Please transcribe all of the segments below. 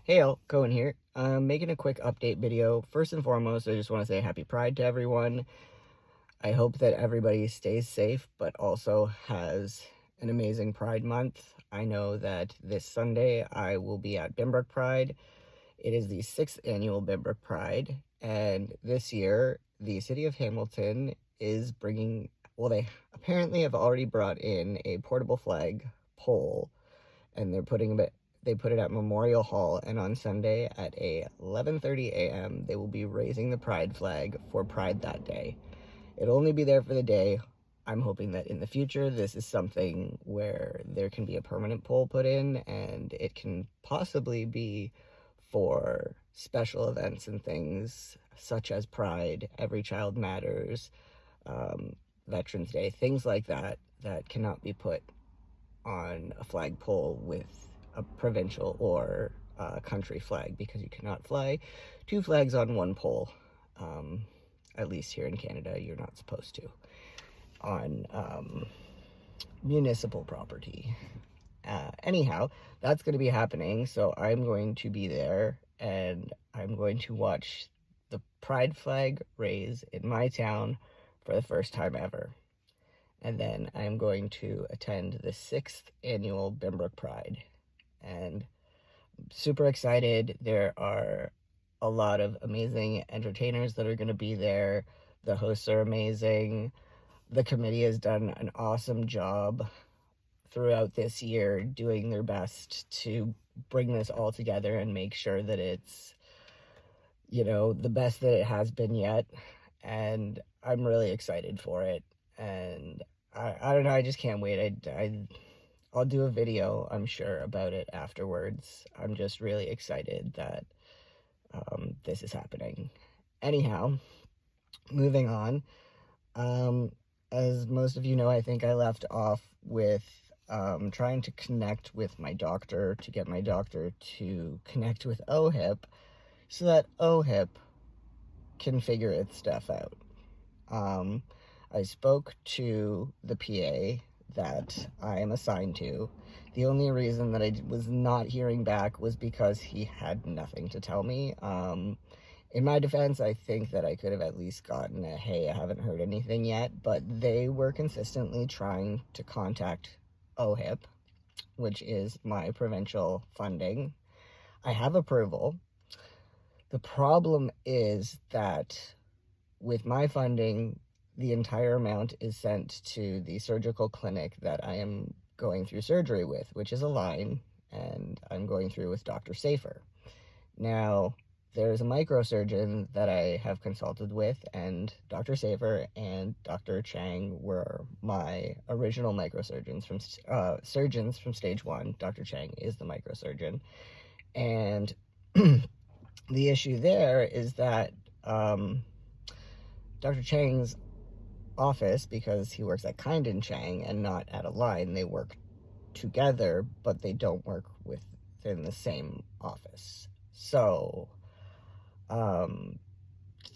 Hey all, Cohen here. I'm making a quick update video. First and foremost, I just want to say happy Pride to everyone. I hope that everybody stays safe, but also has an amazing Pride month. I know that this Sunday I will be at Binbrook Pride. It is the 6th annual Binbrook Pride, and this year the city of Hamilton is bringing, well, they apparently have already brought in a portable flag pole, and they put it at Memorial Hall, and on Sunday at 11:30 a.m. they will be raising the pride flag for Pride that day. It'll only be there for the day. I'm hoping that in the future this is something where there can be a permanent pole put in, and it can possibly be for special events and things such as Pride, Every Child Matters, Veterans Day, things like that that cannot be put on a flagpole with a provincial or country flag, because you cannot fly two flags on one pole. At least here in Canada, you're not supposed to on municipal property. Anyhow, that's going to be happening, so I'm going to be there, and I'm going to watch the pride flag raise in my town for the first time ever. And then I'm going to attend the 6th annual Binbrook Pride. And I'm super excited. There are a lot of amazing entertainers that are going to be there. The hosts are amazing. The committee has done an awesome job throughout this year, doing their best to bring this all together and make sure that it's, the best that it has been yet. And I'm really excited for it. And I don't know, I just can't wait. I'll do a video, I'm sure, about it afterwards. I'm just really excited that this is happening. Anyhow, moving on. As most of you know, I think I left off with trying to connect with my doctor, to get my doctor to connect with OHIP so that OHIP can figure its stuff out. I spoke to the PA that I am assigned to. The only reason that I was not hearing back was because he had nothing to tell me. In my defense, I think that I could have at least gotten a, hey, I haven't heard anything yet, but they were consistently trying to contact OHIP, which is my provincial funding. I have approval. The problem is that with my funding, the entire amount is sent to the surgical clinic that I am going through surgery with, which is a line, and I'm going through with Dr. Safer. Now, there's a microsurgeon that I have consulted with, and Dr. Safer and Dr. Chang were my original microsurgeons from surgeons from stage 1. Dr. Chang is the microsurgeon, and the issue there is that Dr. Chang's office, because he works at Kind and Chang and not at a line, they work together, but they don't work within the same office. So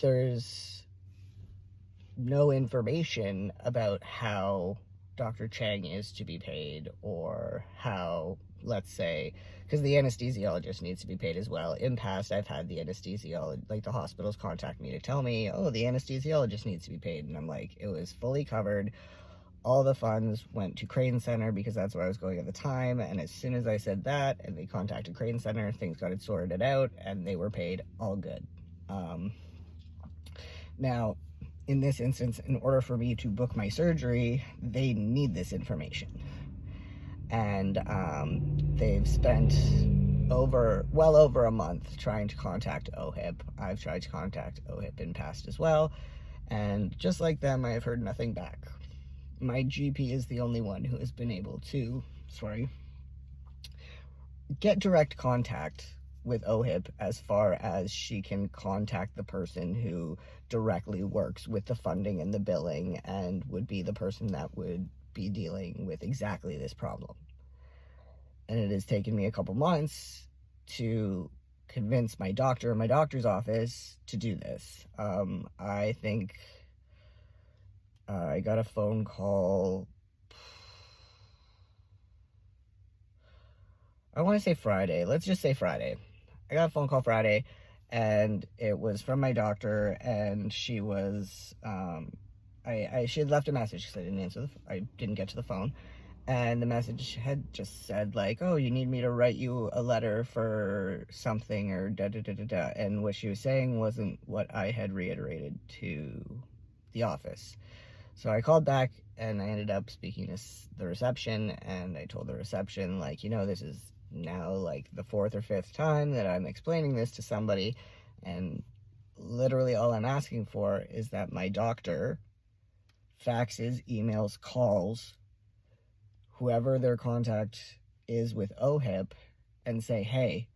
there's no information about how Dr. Chang is to be paid, or how, let's say, because the anesthesiologist needs to be paid as well. In past, I've had the anesthesiologist, like the hospitals, contact me to tell me, oh, the anesthesiologist needs to be paid. And I'm like, it was fully covered. All the funds went to Crane Center because that's where I was going at the time. And as soon as I said that and they contacted Crane Center, things got it sorted out and they were paid all good. Now, in this instance, in order for me to book my surgery, they need this information. And they've spent well over a month trying to contact OHIP. I've tried to contact OHIP in past as well, and just like them, I have heard nothing back. My GP is the only one who has been able to, get direct contact with OHIP, as far as she can contact the person who directly works with the funding and the billing and would be the person that would be dealing with exactly this problem. And it has taken me a couple months to convince my doctor in my doctor's office to do this. I think I got a phone call, I want to say Friday. Let's just say Friday. I got a phone call Friday, and it was from my doctor, and she was, she had left a message because I didn't get to the phone, and the message had just said like, oh, you need me to write you a letter for something or da da da da da, and what she was saying wasn't what I had reiterated to the office. So I called back, and I ended up speaking to the reception, and I told the reception, like, this is now like the fourth or fifth time that I'm explaining this to somebody, and literally all I'm asking for is that my doctor faxes, emails, calls whoever their contact is with OHIP and say, hey,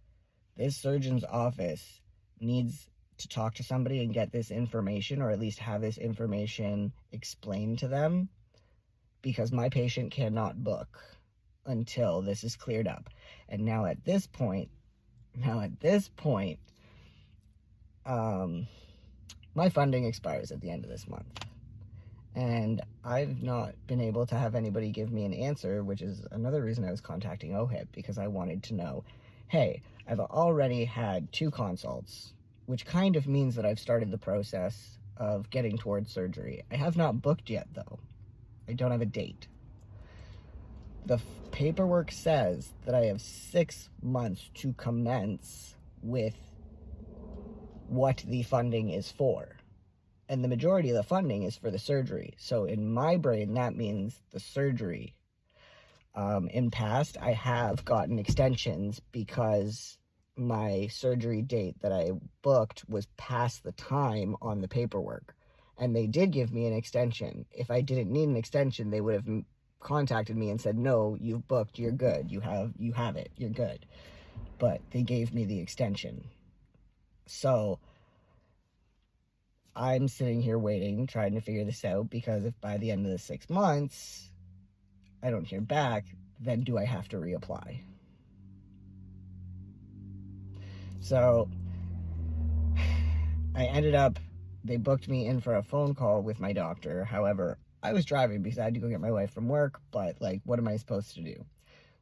this surgeon's office needs to talk to somebody and get this information, or at least have this information explained to them, because my patient cannot book until this is cleared up. And now at this point, my funding expires at the end of this month. And I've not been able to have anybody give me an answer, which is another reason I was contacting OHIP, because I wanted to know, hey, I've already had 2 consults, which kind of means that I've started the process of getting towards surgery. I have not booked yet, though. I don't have a date. The paperwork says that I have 6 months to commence with what the funding is for. And the majority of the funding is for the surgery. So in my brain, that means the surgery. In past, I have gotten extensions because my surgery date that I booked was past the time on the paperwork. And they did give me an extension. If I didn't need an extension, they would have contacted me and said, no, you've booked, you're good. You have it, you're good. But they gave me the extension. So I'm sitting here waiting, trying to figure this out, because if by the end of the 6 months I don't hear back, then do I have to reapply? So they booked me in for a phone call with my doctor. However, I was driving because I had to go get my wife from work, but like, what am I supposed to do?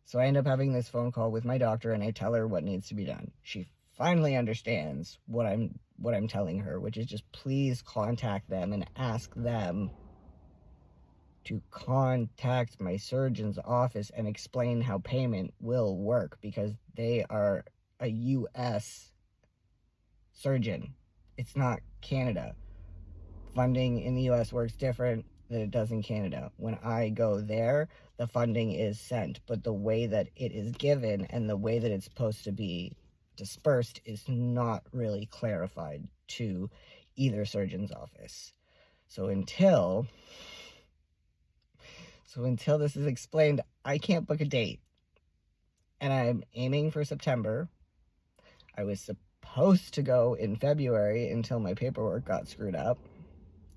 So I end up having this phone call with my doctor, and I tell her what needs to be done. She finally understands what I'm telling her, which is just please contact them and ask them to contact my surgeon's office and explain how payment will work, because they are a U.S. surgeon. It's not Canada. Funding in the U.S. works different than it does in Canada. When I go there, the funding is sent, but the way that it is given and the way that it's supposed to be dispersed is not really clarified to either surgeon's office. So until this is explained, I can't book a date. And I'm aiming for September. I was supposed to go in February until my paperwork got screwed up,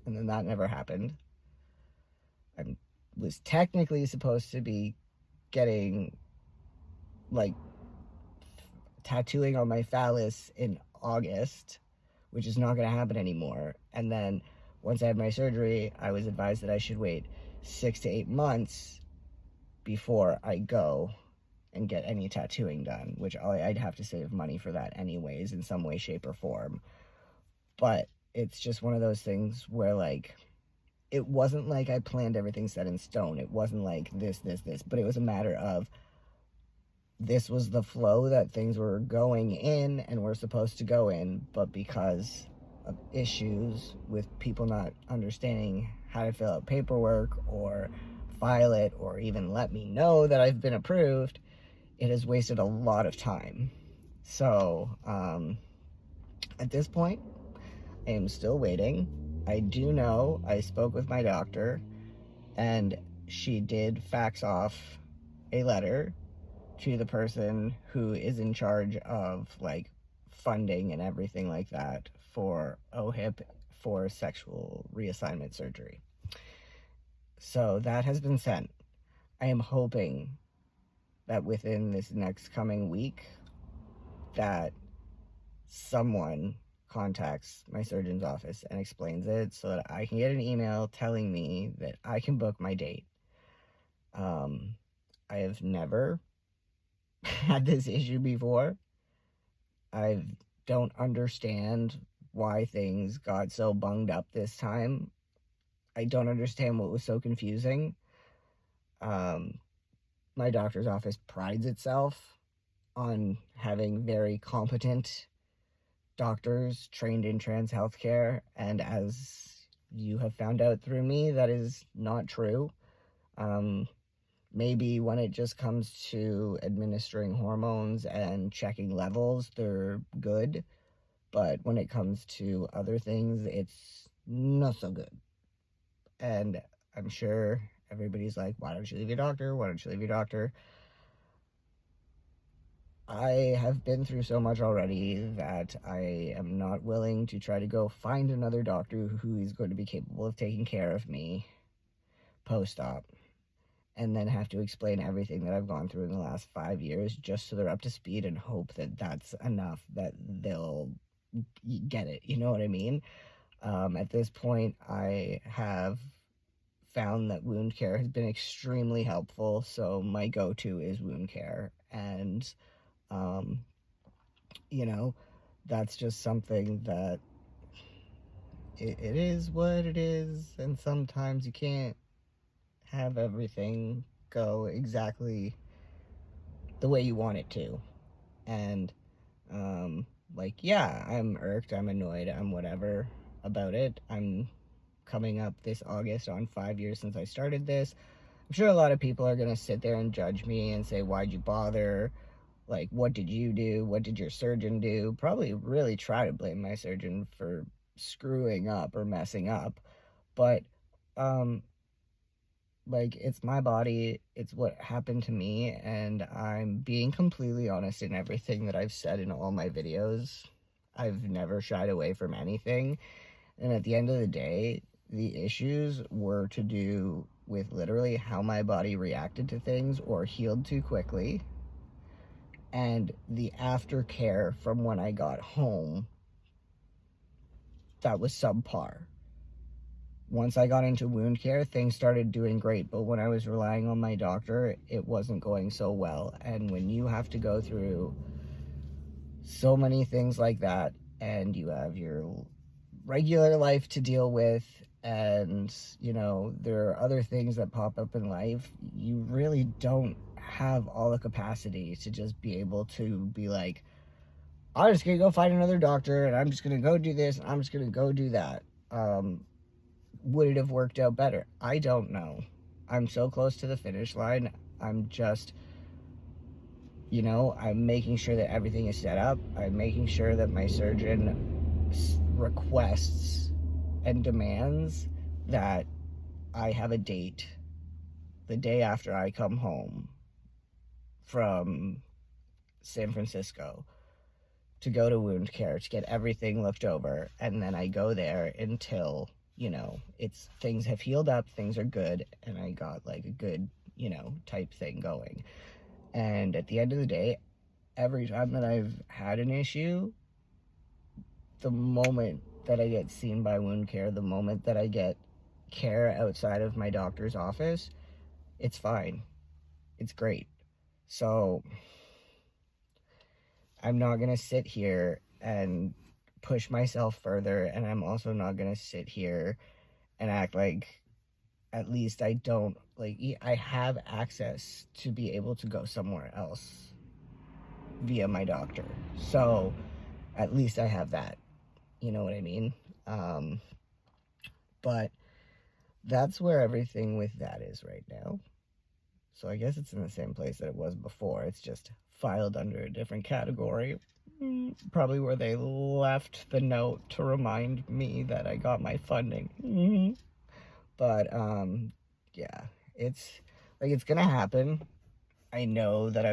and then that never happened. I was technically supposed to be getting, like, tattooing on my phallus in August, which is not going to happen anymore. And then once I had my surgery, I was advised that I should wait 6 to 8 months before I go and get any tattooing done, which I'd have to save money for that anyways, in some way, shape, or form. But it's just one of those things where, like, it wasn't like I planned everything set in stone. It wasn't like this, but it was a matter of this was the flow that things were going in and were supposed to go in, but because of issues with people not understanding how to fill out paperwork or file it or even let me know that I've been approved, it has wasted a lot of time. So at this point, I am still waiting. I do know I spoke with my doctor, and she did fax off a letter to the person who is in charge of, like, funding and everything like that for OHIP for sexual reassignment surgery. So that has been sent. I am hoping that within this next coming week that someone contacts my surgeon's office and explains it so that I can get an email telling me that I can book my date. I have never had this issue before, I don't understand why things got so bunged up this time. I don't understand what was so confusing. Um, my doctor's office prides itself on having very competent doctors trained in trans healthcare, and as you have found out through me, that is not true. Um, Maybe when it just comes to administering hormones and checking levels, they're good. But when it comes to other things, it's not so good. And I'm sure everybody's like, why don't you leave your doctor? Why don't you leave your doctor? I have been through so much already that I am not willing to try to go find another doctor who is going to be capable of taking care of me post-op, and then have to explain everything that I've gone through in the last 5 years just so they're up to speed and hope that that's enough that they'll get it. You know what I mean? At this point, I have found that wound care has been extremely helpful, so my go-to is wound care. And, um, you know, that's just something that it is what it is, and sometimes you can't have everything go exactly the way you want it to. And like, yeah, I'm irked, I'm annoyed, I'm whatever about it. I'm coming up this August on 5 years since I started this. I'm sure a lot of people are gonna sit there and judge me and say, why'd you bother? Like, what did you do? What did your surgeon do? Probably really try to blame my surgeon for screwing up or messing up. But um like, it's my body, it's what happened to me, and I'm being completely honest in everything that I've said in all my videos. I've never shied away from anything, and at the end of the day, the issues were to do with literally how my body reacted to things or healed too quickly, and the aftercare from when I got home that was subpar. Once I got into wound care, things started doing great. But when I was relying on my doctor, it wasn't going so well. And when you have to go through so many things like that, and you have your regular life to deal with, and, you know, there are other things that pop up in life, you really don't have all the capacity to just be able to be like, I'm just gonna go find another doctor, and I'm just gonna go do this, and I'm just gonna go do that. Would it have worked out better? I don't know. I'm so close to the finish line. I'm just, you know, I'm making sure that everything is set up. I'm making sure that my surgeon requests and demands that I have a date the day after I come home from San Francisco to go to wound care to get everything looked over, and then I go there until, you know, it's things have healed up, things are good, and I got like a good, you know, type thing going. And at the end of the day, every time that I've had an issue, the moment that I get seen by wound care, the moment that I get care outside of my doctor's office, it's fine. It's great. So I'm not going to sit here and push myself further, and I'm also not going to sit here and act like at least I don't, like, I have access to be able to go somewhere else via my doctor. So at least I have that. You know what I mean? But that's where everything with that is right now. So I guess it's in the same place that it was before. It's just filed under a different category. Probably where they left the note to remind me that I got my funding. But, yeah, it's, like, it's gonna happen. I know that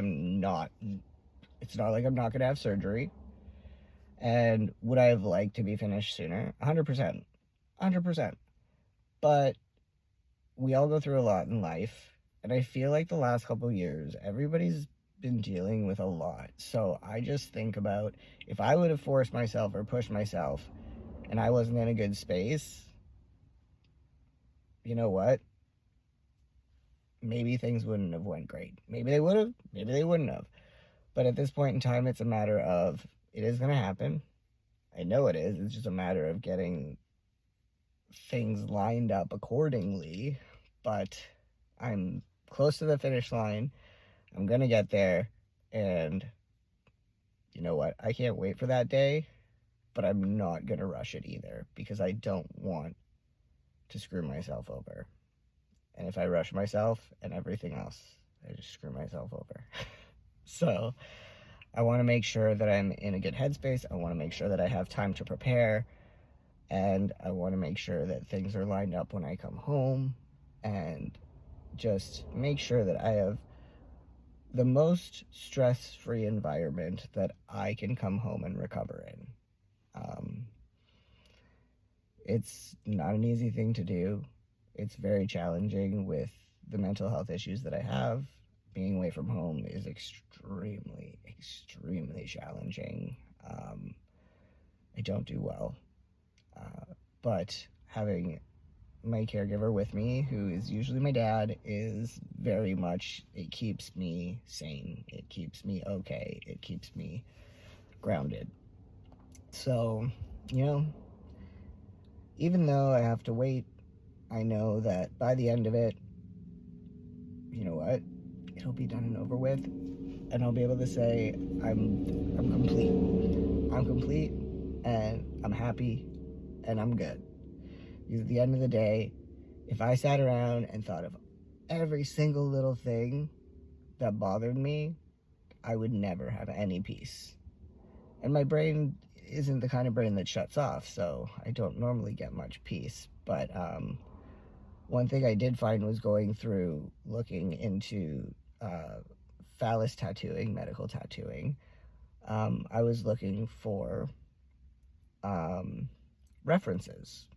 it's not like I'm not gonna have surgery. And would I have liked to be finished sooner? 100%. 100%. But we all go through a lot in life, and I feel like the last couple years, everybody's been dealing with a lot. So I just think about, if I would have forced myself or pushed myself and I wasn't in a good space, you know what? Maybe things wouldn't have went great. Maybe they would have, maybe they wouldn't have. But at this point in time, it's a matter of, it is going to happen. I know it is. It's just a matter of getting things lined up accordingly. But I'm close to the finish line. I'm going to get there. And you know what? I can't wait for that day. But I'm not going to rush it either, because I don't want to screw myself over. And if I rush myself and everything else, I just screw myself over. So I want to make sure that I'm in a good headspace. I want to make sure that I have time to prepare. And I want to make sure that things are lined up when I come home. And just make sure that I have the most stress-free environment that I can come home and recover in. It's not an easy thing to do. It's very challenging with the mental health issues that I have. Being away from home is extremely, extremely challenging. I don't do well. But having my caregiver with me, who is usually my dad, is very much, it keeps me sane. It keeps me okay. It keeps me grounded. So, even though I have to wait, I know that by the end of it, you know what? It'll be done and over with, and I'll be able to say I'm complete. I'm complete, and I'm happy, and I'm good. Because at the end of the day, if I sat around and thought of every single little thing that bothered me, I would never have any peace. And my brain isn't the kind of brain that shuts off, so I don't normally get much peace. But one thing I did find was going through looking into phallus tattooing, medical tattooing. I was looking for references.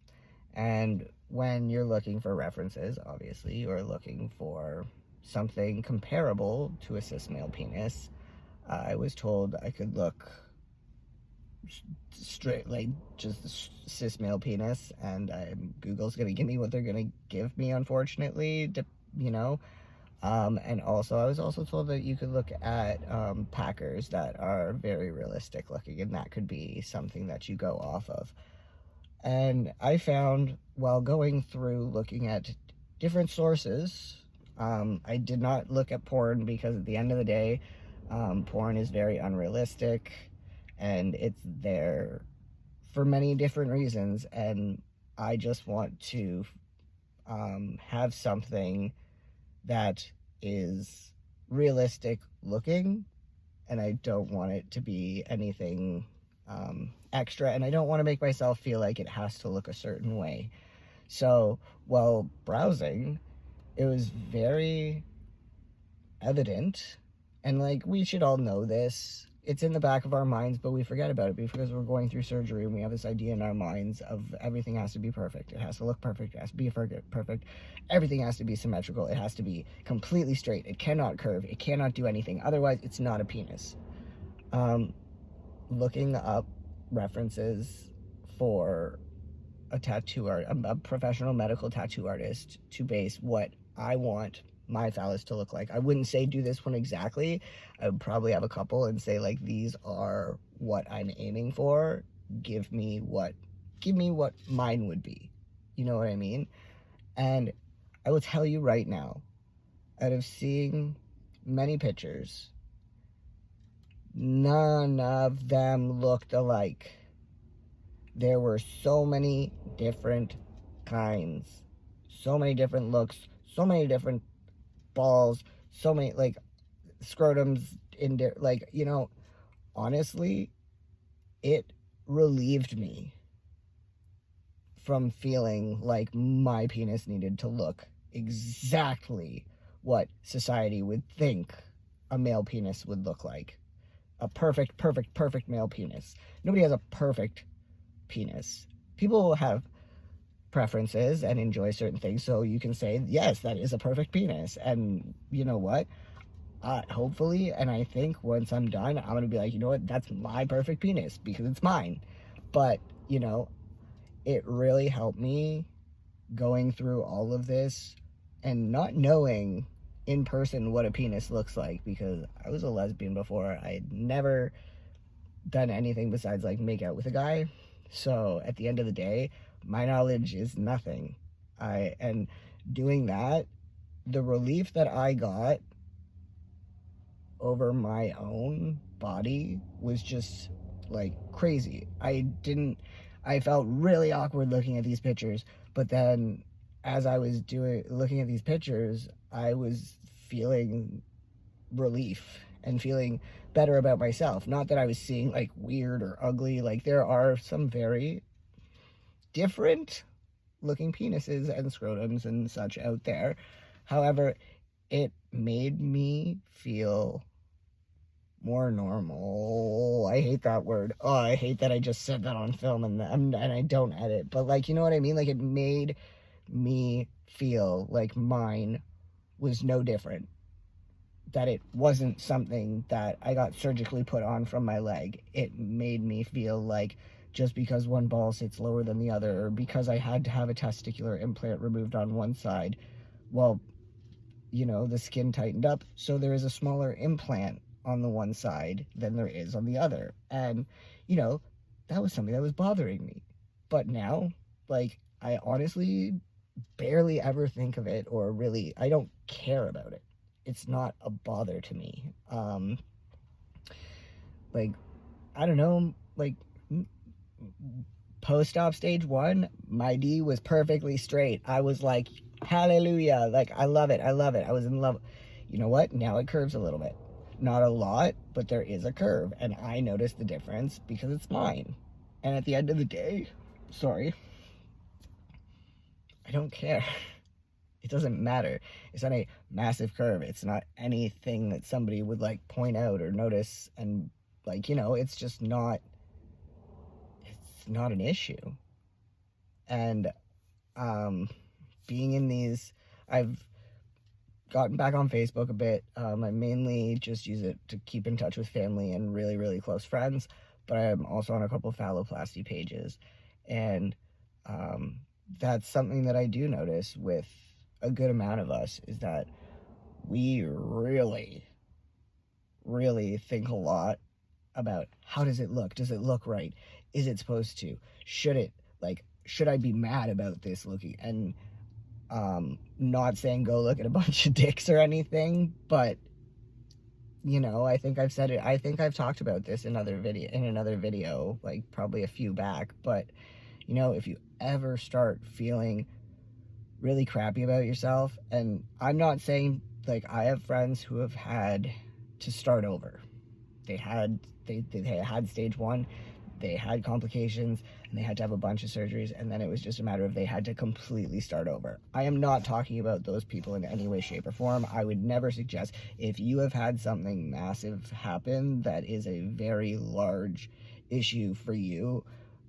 And when you're looking for references, obviously you're looking for something comparable to a cis male penis. I was told I could look straight, like just the cis male penis, and Google's gonna give me what they're gonna give me, unfortunately, and also I was also told that you could look at packers that are very realistic looking, and that could be something that you go off of. And I found, while going through looking at different sources, I did not look at porn, because at the end of the day, porn is very unrealistic, and it's there for many different reasons, and I just want to have something that is realistic looking, and I don't want it to be anything extra, and I don't want to make myself feel like it has to look a certain way. So while browsing, it was very evident, and like, we should all know this, it's in the back of our minds, but we forget about it because we're going through surgery, and we have this idea in our minds of everything has to be perfect. It has to look perfect. It has to be perfect. Everything has to be symmetrical. It has to be completely straight. It cannot curve. It cannot do anything. Otherwise, it's not a penis. Looking up references for a tattoo art, a professional medical tattoo artist, to base what I want my phallus to look like. I wouldn't say do this one exactly. I would probably have a couple and say, like, these are what I'm aiming for. Give me what mine would be. You know what I mean? And I will tell you right now, out of seeing many pictures, none of them looked alike. There were so many different kinds, so many different looks, so many different balls, so many, like, scrotums in there, like, honestly, it relieved me from feeling like my penis needed to look exactly what society would think a male penis would look like. A perfect male penis. Nobody has a perfect penis. People have preferences and enjoy certain things, so you can say, yes, that is a perfect penis. And you know what? Hopefully, and I think once I'm done, I'm gonna be like, you know what? That's my perfect penis, because it's mine. But, it really helped me going through all of this and not knowing in person what a penis looks like, because I was a lesbian before. I had never done anything besides like make out with a guy. So at the end of the day, my knowledge is nothing. And doing that, the relief that I got over my own body was just like crazy. I felt really awkward looking at these pictures, but then as I was looking at these pictures, I was feeling relief and feeling better about myself. Not that I was seeing like weird or ugly, like there are some very different looking penises and scrotums and such out there. However, it made me feel more normal. I hate that word. Oh, I hate that I just said that on film and I don't edit. But like, you know what I mean? Like, it made me feel like mine was no different. That it wasn't something that I got surgically put on from my leg. It made me feel like just because one ball sits lower than the other, or because I had to have a testicular implant removed on one side, well, you know, the skin tightened up, so there is a smaller implant on the one side than there is on the other. And, you know, that was something that was bothering me. But now, like, I honestly barely ever think of it, or really, I don't care about it. It's not a bother to me. Like, I don't know, like, post-op stage 1, my D was perfectly straight. I was like, hallelujah, like, I love it, I love it. I was in love. You know what? Now it curves a little bit. Not a lot, but there is a curve, and I noticed the difference because it's mine. And at the end of the day, sorry, I don't care. It doesn't matter. It's not a massive curve. It's not anything that somebody would like point out or notice, and like, you know, it's just not, it's not an issue. And being in these, I've gotten back on Facebook a bit. I mainly just use it to keep in touch with family and really, really close friends, but I'm also on a couple of phalloplasty pages. And that's something that I do notice with a good amount of us, is that we really, really think a lot about how does it look? Does it look right? Is it supposed to? Should it, like, should I be mad about this looking? And not saying go look at a bunch of dicks or anything, but you know, I think I've said it. I think I've talked about this in another video, like probably a few back. But you know, if you ever start feeling really crappy about yourself, and I'm not saying, like, I have friends who have had to start over. They had stage 1, they had complications, and they had to have a bunch of surgeries, and then it was just a matter of they had to completely start over. I am not talking about those people in any way, shape, or form. I would never suggest, if you have had something massive happen that is a very large issue for you,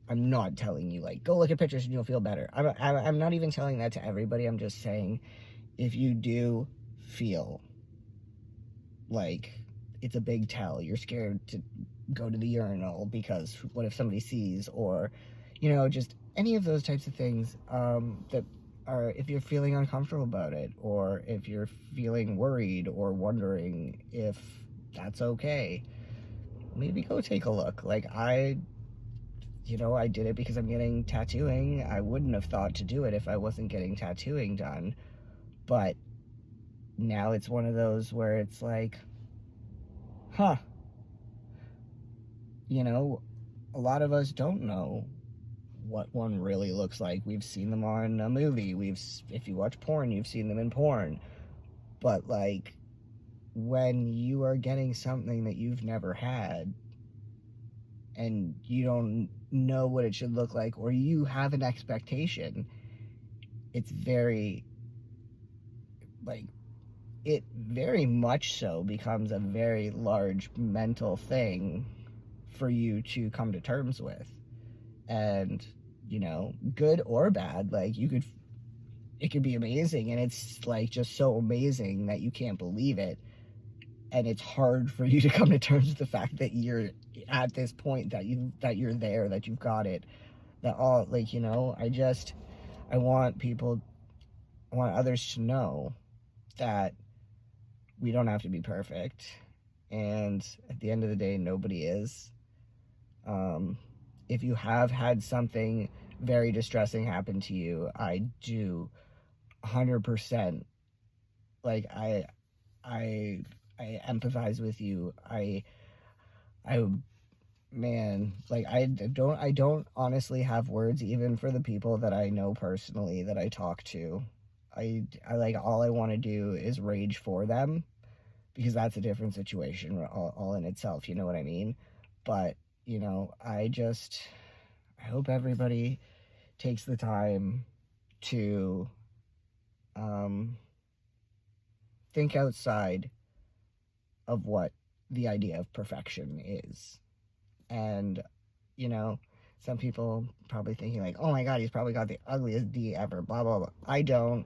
I'm not telling you, like, go look at pictures and you'll feel better. I'm not even telling that to everybody. I'm just saying, if you do feel like it's a big tell, you're scared to go to the urinal because what if somebody sees, or, you know, just any of those types of things, that are, if you're feeling uncomfortable about it, or if you're feeling worried or wondering if that's okay, maybe go take a look. Like, you know, I did it because I'm getting tattooing. I wouldn't have thought to do it if I wasn't getting tattooing done. But now it's one of those where it's like, huh. You know, a lot of us don't know what one really looks like. We've seen them on a movie. If you watch porn, you've seen them in porn. But like, when you are getting something that you've never had, and you don't know what it should look like, or you have an expectation, it's very, like, it very much so becomes a very large mental thing for you to come to terms with. And, you know, good or bad, like, it could be amazing, and it's like just so amazing that you can't believe it, and it's hard for you to come to terms with the fact that you're at this point, that you're there, that you've got it, that all, like, you know, I want others to know that we don't have to be perfect, and at the end of the day, nobody is. If you have had something very distressing happen to you, I do 100%, like, I empathize with you. I man, like, I don't honestly have words even for the people that I know personally that I talk to. I like, all I want to do is rage for them, because that's a different situation all in itself, you know what I mean? But, I hope everybody takes the time to um, think outside of what the idea of perfection is. And, you know, some people probably thinking like, oh my God, he's probably got the ugliest D ever, blah, blah, blah. I don't.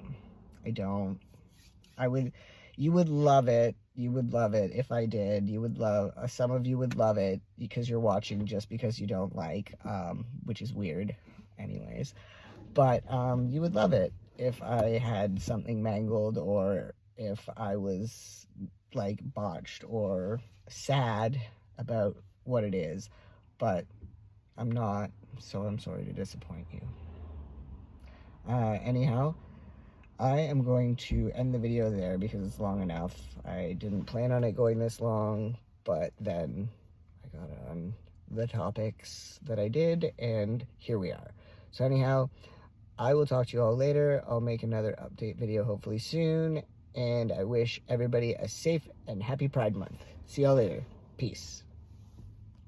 I would, you would love it. You would love it if I did. You would love, some of you would love it because you're watching just because you don't like, which is weird anyways. But you would love it if I had something mangled, or if I was like botched or sad about what it is. But I'm not, so I'm sorry to disappoint you. Anyhow, I am going to end the video there because it's long enough. I didn't plan on it going this long, but then I got on the topics that I did, and here we are. So anyhow, I will talk to you all later. I'll make another update video hopefully soon, and I wish everybody a safe and happy Pride Month. See y'all later. Peace.